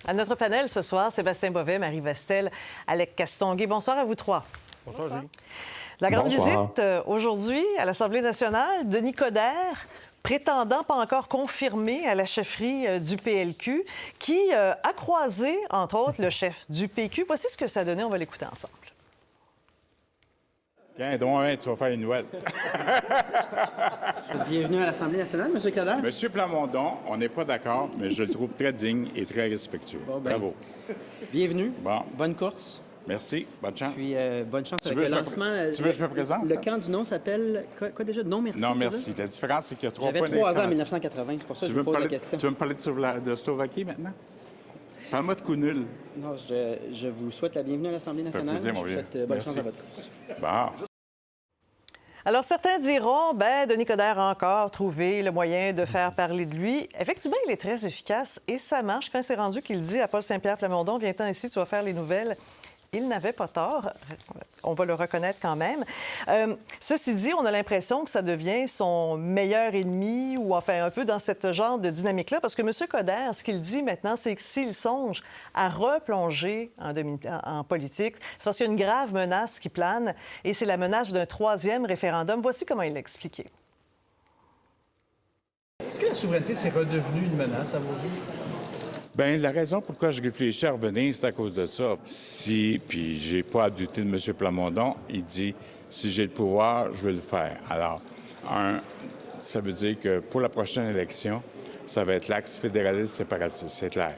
À notre panel ce soir, Sébastien Bovet, Marie Vestel, Alec Castonguay. Bonsoir à vous trois. Bonsoir, Julie. La grande Bonsoir. visite aujourd'hui à l'Assemblée nationale, Denis Coderre, prétendant pas encore confirmé à la chefferie du PLQ, qui a croisé, entre autres, le chef du PQ. Voici ce que ça a donné. On va l'écouter ensemble. Tiens, donc, tu vas faire une nouvelle. Bienvenue à l'Assemblée nationale, M. Coderre. Monsieur Plamondon, on n'est pas d'accord, mais je le trouve très digne et très respectueux. Bon, ben, Bravo. Bienvenue. Bon. Bonne course. Merci. Bonne chance. Puis bonne chance Tu avec veux le que je me lancement. tu veux que je me présente? Le camp du non s'appelle quoi déjà? Non, merci. Non, c'est merci. ça? La différence, c'est qu'il y a 3 J'avais points 3 ans en d'extension. 1980, c'est pour ça que Tu je veux vous me pose la parler, question. tu veux me parler de Slovaquie maintenant? Parle-moi de coup nul. Non, je vous souhaite la bienvenue à l'Assemblée nationale. plaisir, mon je vous vieux. souhaite bonne Merci. chance à votre course. Bon. Alors, certains diront, Denis Coderre a encore trouvé le moyen de faire parler de lui. Effectivement, il est très efficace et ça marche. Quand c'est rendu qu'il dit à Paul Saint-Pierre Plamondon, viens-t'en ici, tu vas faire les nouvelles, il n'avait pas tort. On va le reconnaître quand même. Ceci dit, on a l'impression que ça devient son meilleur ennemi ou enfin un peu dans ce genre de dynamique-là parce que M. Coderre, ce qu'il dit maintenant, c'est que s'il songe à replonger en politique, c'est parce qu'il y a une grave menace qui plane et c'est la menace d'un 3e référendum. Voici comment il l'a expliqué. Est-ce que la souveraineté, c'est redevenu une menace à vos yeux? Bien, la raison pourquoi je réfléchis à revenir, c'est à cause de ça. Puis j'ai pas à douter de M. Plamondon, il dit, si j'ai le pouvoir, je vais le faire. Alors, ça veut dire que pour la prochaine élection, ça va être l'axe fédéraliste séparatiste, c'est clair.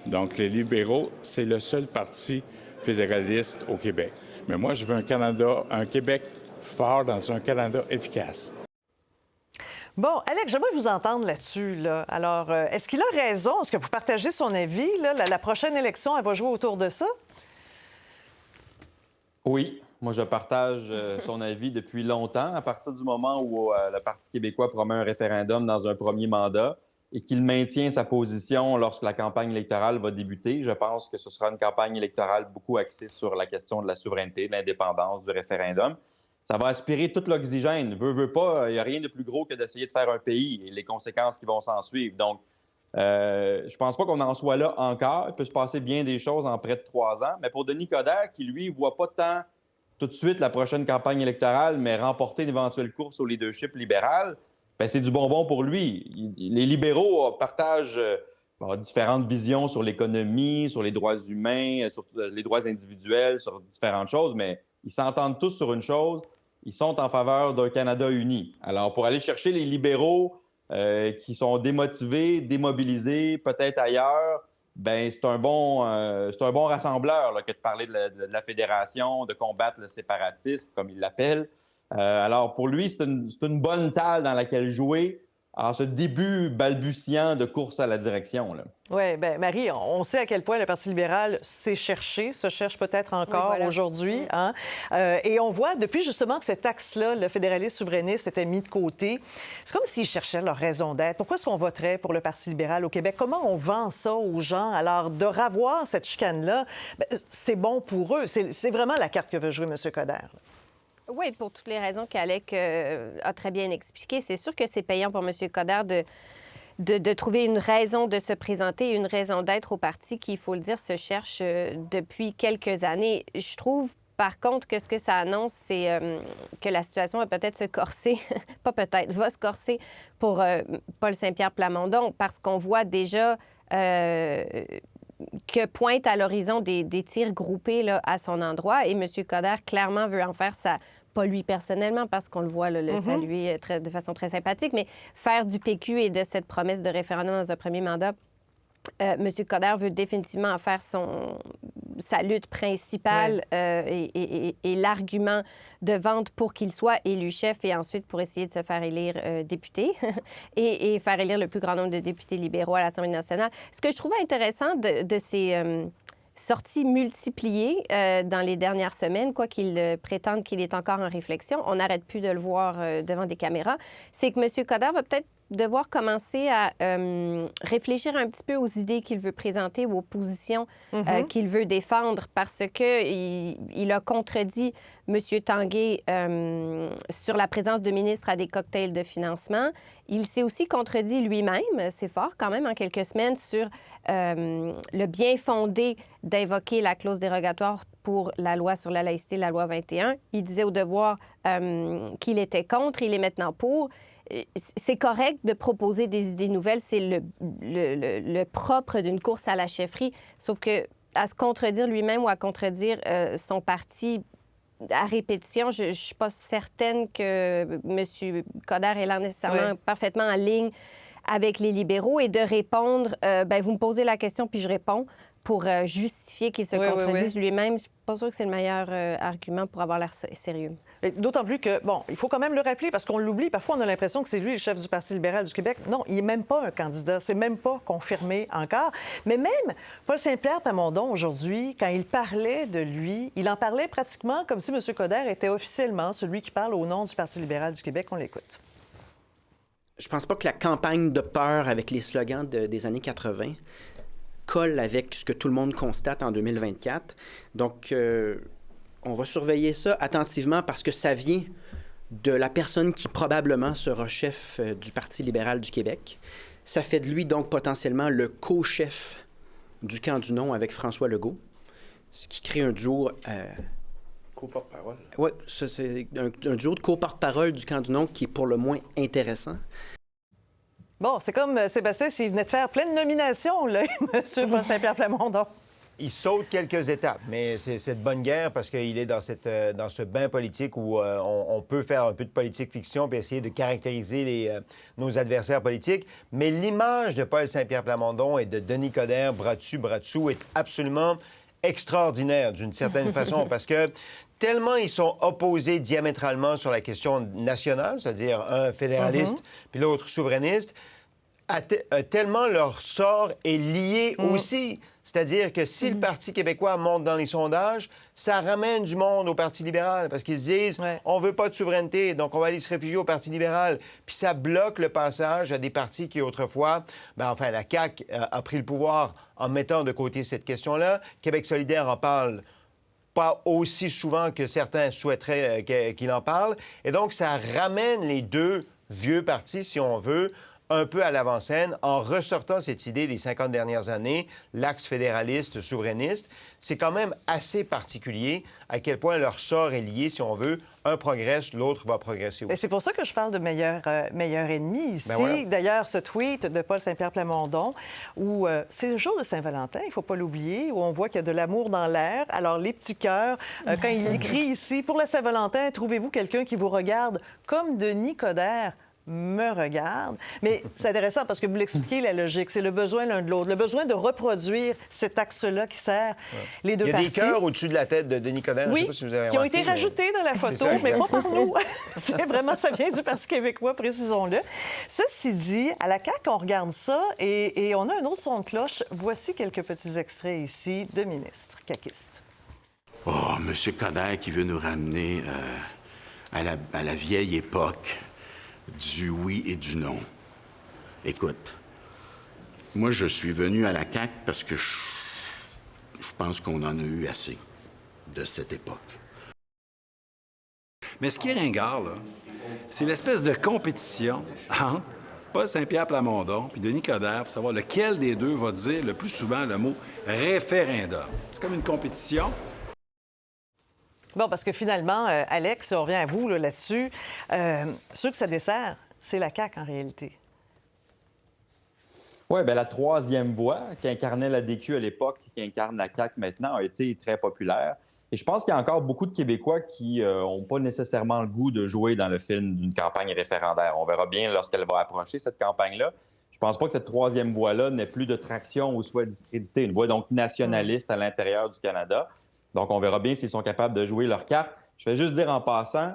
Donc, les libéraux, c'est le seul parti fédéraliste au Québec. Mais moi, je veux un Québec fort dans un Canada efficace. Bon, Alex, j'aimerais vous entendre là-dessus. Alors, est-ce qu'il a raison? Est-ce que vous partagez son avis? La prochaine élection, elle va jouer autour de ça? Oui, moi je partage son avis depuis longtemps. À partir du moment où le Parti québécois promet un référendum dans un premier mandat et qu'il maintient sa position lorsque la campagne électorale va débuter, je pense que ce sera une campagne électorale beaucoup axée sur la question de la souveraineté, de l'indépendance, du référendum. Ça va aspirer tout l'oxygène. Veut pas, il n'y a rien de plus gros que d'essayer de faire un pays et les conséquences qui vont s'en suivre. Donc, je pense pas qu'on en soit là encore. Il peut se passer bien des choses en près de 3 ans. Mais pour Denis Coderre, qui, lui, ne voit pas tant tout de suite la prochaine campagne électorale, mais remporter une éventuelle course au leadership libéral, bien, c'est du bonbon pour lui. Les libéraux partagent différentes visions sur l'économie, sur les droits humains, sur les droits individuels, sur différentes choses, mais ils s'entendent tous sur une chose, ils sont en faveur d'un Canada uni. Alors, pour aller chercher les libéraux qui sont démotivés, démobilisés, peut-être ailleurs, ben c'est un bon rassembleur là, que de parler de la fédération, de combattre le séparatisme, comme il l'appelle. Alors, pour lui, c'est une bonne table dans laquelle jouer en ce début balbutiant de course à la direction, là. Oui, bien, Marie, on sait à quel point le Parti libéral s'est cherché, se cherche peut-être encore voilà. aujourd'hui. Hein? Et on voit, depuis justement que cet axe-là, le fédéralisme souverainiste, était mis de côté, c'est comme s'ils cherchaient leur raison d'être. Pourquoi est-ce qu'on voterait pour le Parti libéral au Québec? Comment on vend ça aux gens? Alors, de revoir cette chicane-là, bien, c'est bon pour eux. C'est vraiment la carte que veut jouer M. Coderre. Oui, pour toutes les raisons qu'Alec a très bien expliquées. C'est sûr que c'est payant pour M. Coderre de trouver une raison de se présenter, une raison d'être au parti qui, il faut le dire, se cherche depuis quelques années. Je trouve, par contre, que ce que ça annonce, c'est que la situation va peut-être se corser, pas peut-être, va se corser pour Paul Saint-Pierre Plamondon, parce qu'on voit déjà que pointe à l'horizon des tirs groupés là, à son endroit. Et M. Coderre, clairement, veut en faire pas lui personnellement, parce qu'on le voit le saluer de façon très sympathique, mais faire du PQ et de cette promesse de référendum dans un premier mandat, M. Coderre veut définitivement en faire sa lutte principale et l'argument de vente pour qu'il soit élu chef et ensuite pour essayer de se faire élire député et faire élire le plus grand nombre de députés libéraux à l'Assemblée nationale. Ce que je trouvais intéressant de ces sorties multipliées dans les dernières semaines, quoi qu'il prétende qu'il est encore en réflexion, on n'arrête plus de le voir devant des caméras, c'est que M. Coderre va peut-être devoir commencer à réfléchir un petit peu aux idées qu'il veut présenter ou aux positions qu'il veut défendre parce qu'il a contredit M. Tanguay sur la présence de ministres à des cocktails de financement. Il s'est aussi contredit lui-même, c'est fort quand même, en quelques semaines, sur le bien fondé d'invoquer la clause dérogatoire pour la loi sur la laïcité, la loi 21. Il disait au Devoir qu'il était contre, il est maintenant pour. C'est correct de proposer des idées nouvelles, c'est le propre d'une course à la chefferie, sauf que à se contredire lui-même ou à contredire son parti à répétition, je ne suis pas certaine que M. Coderre est là nécessairement parfaitement en ligne avec les libéraux et de répondre, vous me posez la question puis je réponds pour justifier qu'il se contredise lui-même. Je ne suis pas sûre que c'est le meilleur argument pour avoir l'air sérieux. D'autant plus que, il faut quand même le rappeler parce qu'on l'oublie. Parfois, on a l'impression que c'est lui le chef du Parti libéral du Québec. Non, il n'est même pas un candidat. C'est même pas confirmé encore. Mais même Paul Saint-Pierre Plamondon, aujourd'hui, quand il parlait de lui, il en parlait pratiquement comme si M. Coderre était officiellement celui qui parle au nom du Parti libéral du Québec. On l'écoute. Je pense pas que la campagne de peur avec les slogans des années 80 colle avec ce que tout le monde constate en 2024. Donc, on va surveiller ça attentivement parce que ça vient de la personne qui probablement sera chef du Parti libéral du Québec. Ça fait de lui donc potentiellement le co-chef du camp du non avec François Legault, ce qui crée un duo... Co-porte-parole. Oui, c'est un duo de co-porte-parole du camp du non qui est pour le moins intéressant. Bon, c'est comme Sébastien s'il venait de faire plein de nominations, là, M. Paul Saint-Pierre Plamondon. Il saute quelques étapes, mais c'est de bonne guerre parce qu'il est dans ce bain politique où on peut faire un peu de politique-fiction puis essayer de caractériser nos adversaires politiques. Mais l'image de Paul Saint-Pierre Plamondon et de Denis Coderre, bras dessus, bras dessous, est absolument extraordinaire d'une certaine façon parce que tellement ils sont opposés diamétralement sur la question nationale, c'est-à-dire un fédéraliste puis l'autre souverainiste, tellement leur sort est lié aussi. C'est-à-dire que si le Parti québécois monte dans les sondages, ça ramène du monde au Parti libéral parce qu'ils se disent on veut pas de souveraineté, donc on va aller se réfugier au Parti libéral. Puis ça bloque le passage à des partis qui autrefois, la CAQ a pris le pouvoir en mettant de côté cette question-là. Québec solidaire en parle pas aussi souvent que certains souhaiteraient qu'il en parle. Et donc, ça ramène les deux vieux partis, si on veut, un peu à l'avant-scène en ressortant cette idée des 50 dernières années, l'axe fédéraliste, souverainiste. C'est quand même assez particulier à quel point leur sort est lié, si on veut. Un progresse, l'autre va progresser aussi. C'est pour ça que je parle de meilleur ennemi ici. Voilà. D'ailleurs, ce tweet de Paul Saint-Pierre Plamondon, où c'est le jour de Saint-Valentin, il ne faut pas l'oublier, où on voit qu'il y a de l'amour dans l'air. Alors, les petits cœurs, quand il écrit ici, pour la Saint-Valentin, trouvez-vous quelqu'un qui vous regarde comme Denis Coderre me regarde. Mais c'est intéressant parce que vous l'expliquez, la logique. C'est le besoin l'un de l'autre, le besoin de reproduire cet axe-là qui sert les deux partis. Il y a des cœurs au-dessus de la tête de Denis Coderre. Oui, je sais pas si vous avez qui ont remarqué, été rajoutés dans la photo, ça, mais pas par nous. C'est vraiment, ça vient du Parti québécois, précisons-le. Ceci dit, à la CAQ, on regarde ça et on a un autre son de cloche. Voici quelques petits extraits ici de ministres caquistes. Oh, M. Coderre qui veut nous ramener à la vieille époque du oui et du non. Écoute, moi, je suis venu à la CAQ parce que je pense qu'on en a eu assez de cette époque. Mais ce qui est ringard, là, c'est l'espèce de compétition entre Paul Saint-Pierre Plamondon puis Denis Coderre pour savoir lequel des deux va dire le plus souvent le mot référendum. C'est comme une compétition. Bon, parce que finalement, Alex, on revient à vous là-dessus. Ceux que ça dessert, c'est la CAQ en réalité. Oui, bien la troisième voie qu'incarnait la DQ à l'époque, qui incarne la CAQ maintenant, a été très populaire. Et je pense qu'il y a encore beaucoup de Québécois qui n'ont pas nécessairement le goût de jouer dans le film d'une campagne référendaire. On verra bien lorsqu'elle va approcher, cette campagne-là. Je ne pense pas que cette troisième voie-là n'ait plus de traction ou soit discréditée. Une voie donc nationaliste à l'intérieur du Canada. Donc, on verra bien s'ils sont capables de jouer leur carte. Je vais juste dire en passant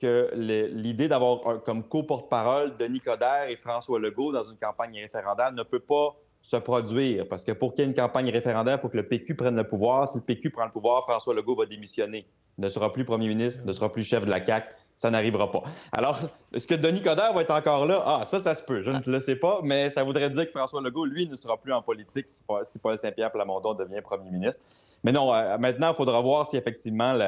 que l'idée d'avoir comme co-porte-parole Denis Coderre et François Legault dans une campagne référendaire ne peut pas se produire. Parce que pour qu'il y ait une campagne référendaire, il faut que le PQ prenne le pouvoir. Si le PQ prend le pouvoir, François Legault va démissionner. Il ne sera plus premier ministre, ne sera plus chef de la CAQ. ça n'arrivera pas. Alors, est-ce que Denis Coderre va être encore là? Ah, ça se peut. Je ne le sais pas, mais ça voudrait dire que François Legault, lui, ne sera plus en politique si Paul Saint-Pierre Plamondon devient premier ministre. Mais non, maintenant, il faudra voir si effectivement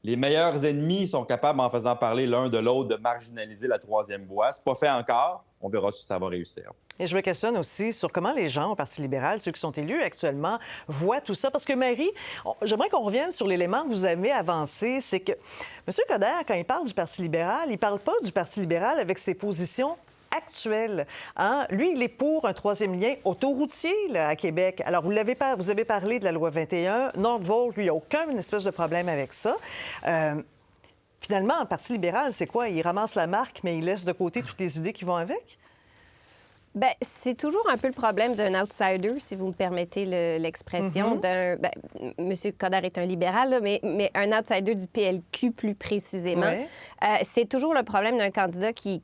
les meilleurs ennemis sont capables, en faisant parler l'un de l'autre, de marginaliser la troisième voie. C'est pas fait encore. On verra si ça va réussir. Et je me questionne aussi sur comment les gens au Parti libéral, ceux qui sont élus actuellement, voient tout ça. Parce que Marie, j'aimerais qu'on revienne sur l'élément que vous avez avancé, c'est que M. Coderre, quand il parle du Parti libéral, il ne parle pas du Parti libéral avec ses positions actuelles. Hein? Lui, il est pour un troisième lien autoroutier là, à Québec. Alors, vous avez parlé de la loi 21. Nordvolt, lui, il n'y a aucune espèce de problème avec ça. Finalement, le Parti libéral, c'est quoi? Il ramasse la marque, mais il laisse de côté toutes les idées qui vont avec? Bien, c'est toujours un peu le problème d'un outsider, si vous me permettez l'expression. M. Coderre est un libéral, là, mais un outsider du PLQ plus précisément. Ouais. C'est toujours le problème d'un candidat qui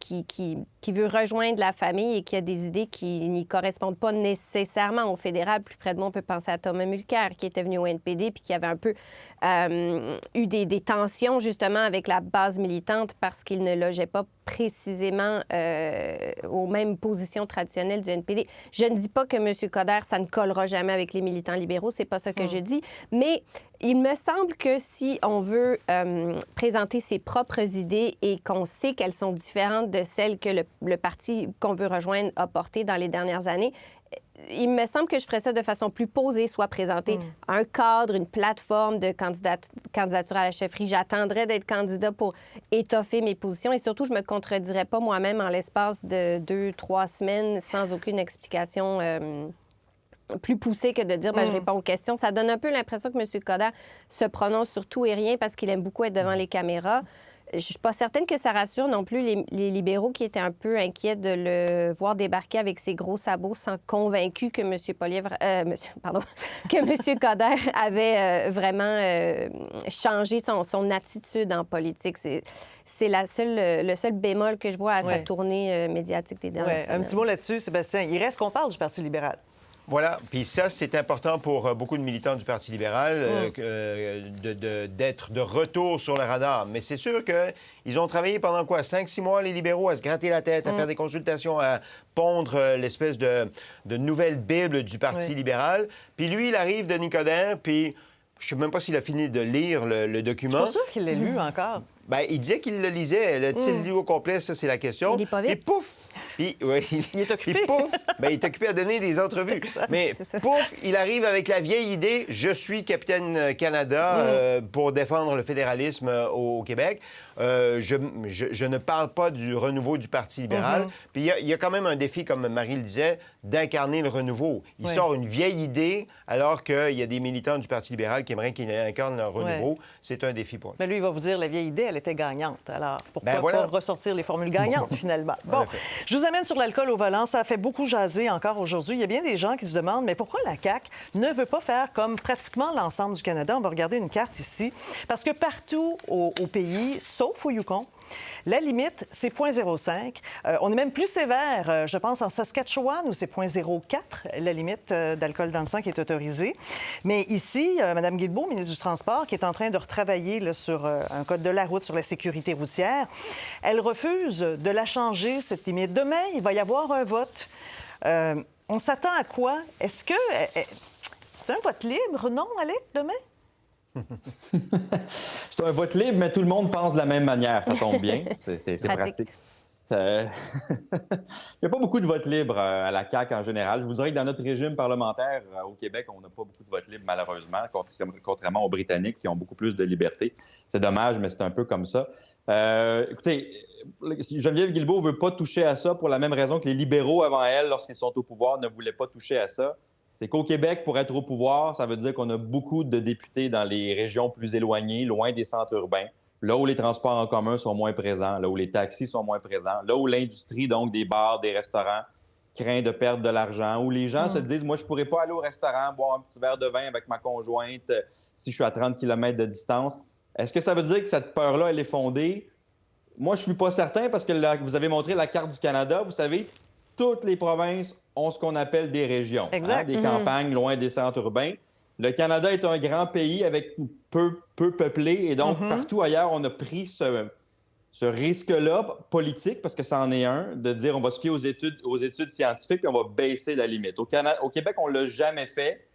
veut rejoindre la famille et qui a des idées qui n'y correspondent pas nécessairement au fédéral. Plus près de moi, on peut penser à Thomas Mulcair, qui était venu au NPD puis qui avait un peu eu des tensions, justement, avec la base militante parce qu'il ne logeait pas précisément aux mêmes positions traditionnelles du NPD. Je ne dis pas que M. Coderre, ça ne collera jamais avec les militants libéraux, c'est pas ça que je dis, mais il me semble que si on veut présenter ses propres idées et qu'on sait qu'elles sont différentes de celles que le parti qu'on veut rejoindre a portées dans les dernières années, il me semble que je ferais ça de façon plus posée, soit présenter un cadre, une plateforme de candidature à la chefferie. J'attendrais d'être candidat pour étoffer mes positions et surtout, je ne me contredirais pas moi-même en l'espace de 2-3 semaines sans aucune explication plus poussée que de dire je réponds aux questions. Ça donne un peu l'impression que M. Coderre se prononce sur tout et rien parce qu'il aime beaucoup être devant les caméras. Je ne suis pas certaine que ça rassure non plus les libéraux qui étaient un peu inquiets de le voir débarquer avec ses gros sabots sans convaincus que M. Coderre avait vraiment changé son attitude en politique. C'est le seul bémol que je vois à sa tournée médiatique des dernières semaines. Un petit mot là-dessus, Sébastien. Il reste qu'on parle du Parti libéral. Voilà. Puis ça, c'est important pour beaucoup de militants du Parti libéral d'être de retour sur le radar. Mais c'est sûr qu'ils ont travaillé pendant 5-6 mois, les libéraux, à se gratter la tête, à faire des consultations, à pondre l'espèce de nouvelle Bible du Parti libéral. Puis lui, il arrive, Denis Coderre, puis je ne sais même pas s'il a fini de lire le document. Je suis pas sûr qu'il l'ait lu encore. Bien, il disait qu'il le lisait. L'a-t-il lu au complet? Ça, c'est la question. Il est pas vite. Et pouf! Puis, il est occupé. Puis pouf! Bien, il est occupé à donner des entrevues. Mais pouf! Il arrive avec la vieille idée « Je suis capitaine Canada pour défendre le fédéralisme au Québec. Je ne parle pas du renouveau du Parti libéral. Puis il y a quand même un défi, comme Marie le disait, d'incarner le renouveau. Il sort une vieille idée alors qu'il y a des militants du Parti libéral qui aimeraient qu'il incarne le renouveau. C'est un défi pour lui. Mais lui, il va vous dire la vieille idée, elle était gagnante. Alors, pourquoi pas ressortir les formules gagnantes, finalement? Bon, je vous amène sur l'alcool au volant. Ça a fait beaucoup jaser encore aujourd'hui. Il y a bien des gens qui se demandent, mais pourquoi la CAQ ne veut pas faire comme pratiquement l'ensemble du Canada? On va regarder une carte ici. Parce que partout au pays, sauf au Yukon, la limite, c'est 0,05. On est même plus sévère, je pense, en Saskatchewan, où c'est 0,04, la limite d'alcool dans le sang qui est autorisée. Mais ici, Mme Guilbeault, ministre du Transport, qui est en train de retravailler là, sur un code de la route, sur la sécurité routière, elle refuse de la changer, cette limite. Demain, il va y avoir un vote. On s'attend à quoi? Est-ce que c'est un vote libre, non, Alec, demain? C'est un vote libre, mais tout le monde pense de la même manière. Ça tombe bien. C'est pratique. Il n'y a pas beaucoup de vote libre à la CAQ en général. Je vous dirais que dans notre régime parlementaire au Québec, on n'a pas beaucoup de vote libre, malheureusement, contrairement aux Britanniques qui ont beaucoup plus de liberté. C'est dommage, mais c'est un peu comme ça. Écoutez, Geneviève Guilbeault ne veut pas toucher à ça pour la même raison que les libéraux avant elle, lorsqu'ils sont au pouvoir, ne voulaient pas toucher à ça. C'est qu'au Québec, pour être au pouvoir, ça veut dire qu'on a beaucoup de députés dans les régions plus éloignées, loin des centres urbains, là où les transports en commun sont moins présents, là où les taxis sont moins présents, là où l'industrie, donc des bars, des restaurants, craint de perdre de l'argent, où les gens se disent « Moi, je ne pourrais pas aller au restaurant, boire un petit verre de vin avec ma conjointe si je suis à 30 km de distance. » Est-ce que ça veut dire que cette peur-là, elle est fondée? Moi, je ne suis pas certain parce que là, vous avez montré la carte du Canada. Vous savez, toutes les provinces ont ce qu'on appelle des régions, des campagnes loin des centres urbains. Le Canada est un grand pays avec peu peuplé et donc partout ailleurs, on a pris ce risque-là politique, parce que ça en est un, de dire on va se fier aux études scientifiques puis on va baisser la limite. Au Québec, on ne l'a jamais fait.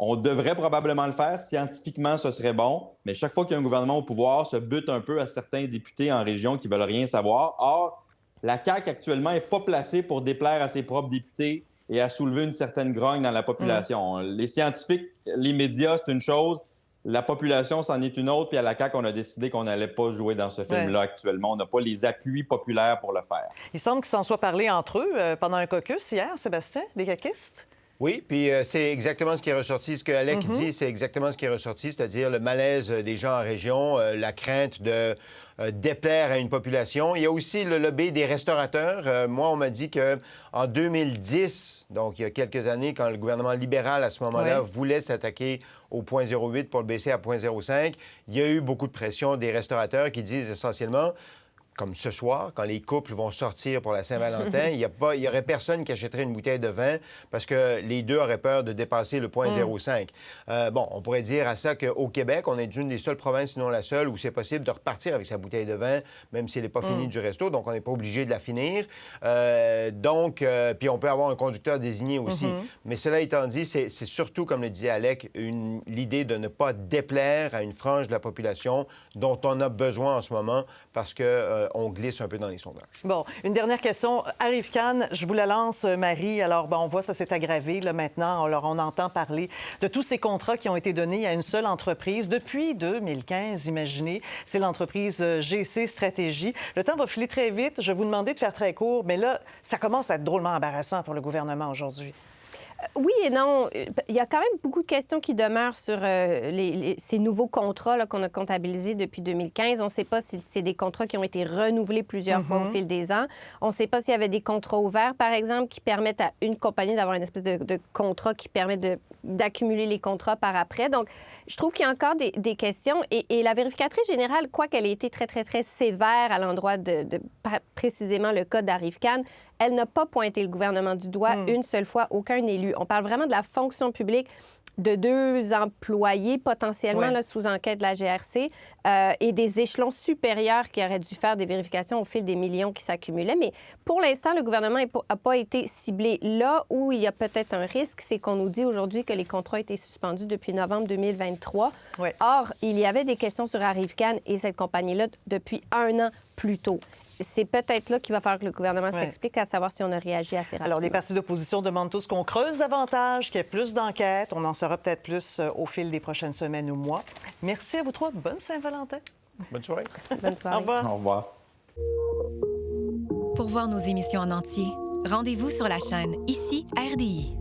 On devrait probablement le faire. Scientifiquement, ce serait bon. Mais chaque fois qu'il y a un gouvernement au pouvoir, se bute un peu à certains députés en région qui ne veulent rien savoir. Or, la CAQ, actuellement, n'est pas placée pour déplaire à ses propres députés et à soulever une certaine grogne dans la population. Les scientifiques, les médias, c'est une chose. La population, c'en est une autre. Puis à la CAQ, on a décidé qu'on n'allait pas jouer dans ce film-là actuellement. On n'a pas les appuis populaires pour le faire. Il semble qu'ils s'en soient parlé entre eux pendant un caucus hier, Sébastien, les caquistes. Oui, puis c'est exactement ce qui est ressorti. Ce que Alec dit, c'est exactement ce qui est ressorti, c'est-à-dire le malaise des gens en région, la crainte de déplaire à une population. Il y a aussi le lobby des restaurateurs. Moi, on m'a dit qu'en 2010, donc il y a quelques années, quand le gouvernement libéral, à ce moment-là, voulait s'attaquer au 0,08 pour le baisser à 0,05, il y a eu beaucoup de pression des restaurateurs qui disent essentiellement... Comme ce soir, quand les couples vont sortir pour la Saint-Valentin, il y aurait personne qui achèterait une bouteille de vin parce que les deux auraient peur de dépasser le 0,05. On pourrait dire à ça qu'au Québec, on est une des seules provinces, sinon la seule, où c'est possible de repartir avec sa bouteille de vin, même si elle n'est pas finie du resto, donc on n'est pas obligé de la finir. Puis on peut avoir un conducteur désigné aussi. Mais cela étant dit, c'est surtout, comme le disait Alec, l'idée de ne pas déplaire à une frange de la population dont on a besoin en ce moment parce que on glisse un peu dans les sondages. Bon, une dernière question. Arrive-Can, je vous la lance, Marie. Alors, on voit ça s'est aggravé là, maintenant. Alors, on entend parler de tous ces contrats qui ont été donnés à une seule entreprise depuis 2015, imaginez. C'est l'entreprise GC Stratégie. Le temps va filer très vite. Je vais vous demander de faire très court, mais là, ça commence à être drôlement embarrassant pour le gouvernement aujourd'hui. Oui et non. Il y a quand même beaucoup de questions qui demeurent sur ces nouveaux contrats là, qu'on a comptabilisés depuis 2015. On ne sait pas si c'est des contrats qui ont été renouvelés plusieurs fois au fil des ans. On ne sait pas s'il y avait des contrats ouverts, par exemple, qui permettent à une compagnie d'avoir une espèce de contrat qui permet d'accumuler les contrats par après. Donc, je trouve qu'il y a encore des questions. Et la vérificatrice générale, quoiqu'elle ait été très, très, très sévère à l'endroit de précisément le cas d'Arrive-Can, elle n'a pas pointé le gouvernement du doigt une seule fois, aucun élu. On parle vraiment de la fonction publique de 2 employés potentiellement là, sous enquête de la GRC et des échelons supérieurs qui auraient dû faire des vérifications au fil des millions qui s'accumulaient. Mais pour l'instant, le gouvernement n'a pas été ciblé. Là où il y a peut-être un risque, c'est qu'on nous dit aujourd'hui que les contrats ont été suspendus depuis novembre 2023. Or, il y avait des questions sur Arrive-Can et cette compagnie-là depuis 1 an plus tôt. C'est peut-être là qu'il va falloir que le gouvernement s'explique, à savoir si on a réagi assez rapidement. Alors, les partis d'opposition demandent tous qu'on creuse davantage, qu'il y ait plus d'enquêtes. On en saura peut-être plus au fil des prochaines semaines ou mois. Merci à vous trois. Bonne Saint-Valentin. Bonne soirée. Bonne soirée. Au revoir. Au revoir. Pour voir nos émissions en entier, rendez-vous sur la chaîne Ici RDI.